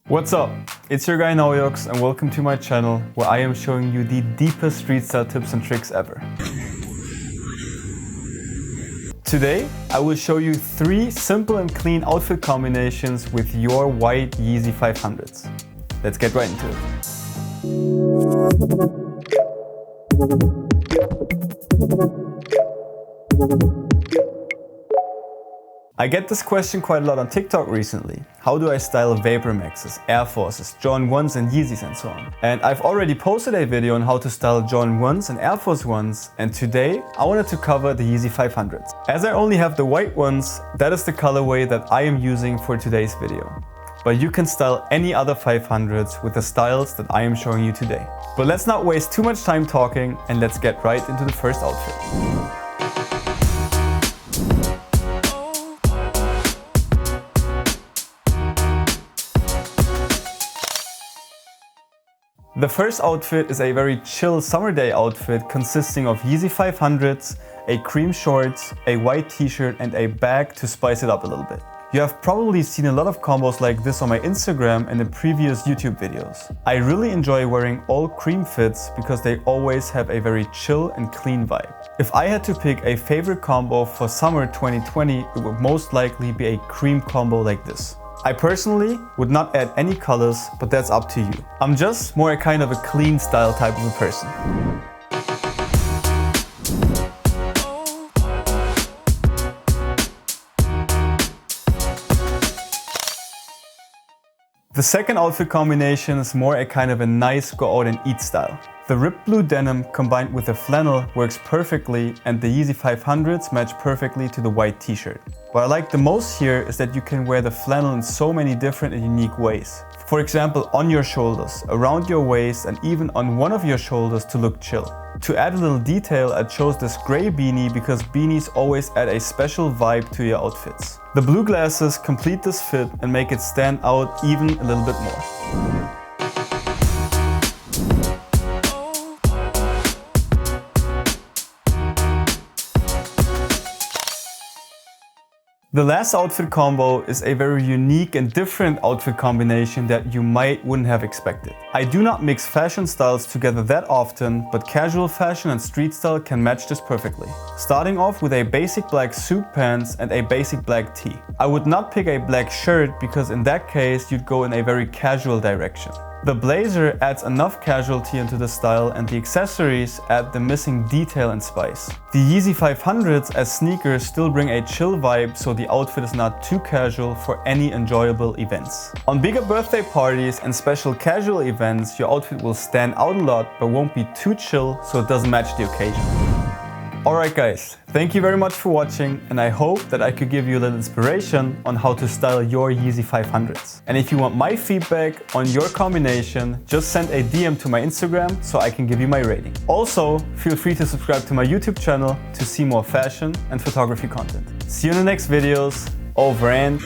What's up? It's your guy NAUJOXX and welcome to my channel where I am showing you the deepest street style tips and tricks ever. Today, I will show you 3 simple and clean outfit combinations with your White Yeezy 500s. Let's get right into it. I get this question quite a lot on TikTok recently. How do I style Vapor Maxes, Air Forces, Jordan 1s and Yeezys and so on? And I've already posted a video on how to style Jordan 1s and Air Force 1s, and today I wanted to cover the Yeezy 500s. As I only have the white ones, that is the colorway that I am using for today's video. But you can style any other 500s with the styles that I am showing you today. But let's not waste too much time talking and let's get right into the first outfit. The first outfit is a very chill summer day outfit consisting of Yeezy 500s, a cream shorts, a white t-shirt and a bag to spice it up a little bit. You have probably seen a lot of combos like this on my Instagram and in previous YouTube videos. I really enjoy wearing all cream fits because they always have a very chill and clean vibe. If I had to pick a favorite combo for summer 2020, it would most likely be a cream combo like this. I personally would not add any colors, but that's up to you. I'm just more a kind of a clean style type of a person. The second outfit combination is more a kind of a nice go out and eat style. The ripped blue denim combined with the flannel works perfectly and the Yeezy 500s match perfectly to the white t-shirt. What I like the most here is that you can wear the flannel in so many different and unique ways. For example, on your shoulders, around your waist and even on one of your shoulders to look chill. To add a little detail, I chose this grey beanie because beanies always add a special vibe to your outfits. The blue glasses complete this fit and make it stand out even a little bit more. The last outfit combo is a very unique and different outfit combination that you wouldn't have expected. I do not mix fashion styles together that often, but casual fashion and street style can match this perfectly. Starting off with a basic black suit pants and a basic black tee. I would not pick a black shirt because in that case you'd go in a very casual direction. The blazer adds enough casualty into the style and the accessories add the missing detail and spice. The Yeezy 500s as sneakers still bring a chill vibe, so the outfit is not too casual for any enjoyable events. On bigger birthday parties and special casual events, your outfit will stand out a lot but won't be too chill so it doesn't match the occasion. Alright guys, thank you very much for watching and I hope that I could give you a little inspiration on how to style your Yeezy 500s. And if you want my feedback on your combination, just send a DM to my Instagram so I can give you my rating. Also, feel free to subscribe to my YouTube channel to see more fashion and photography content. See you in the next videos. Over and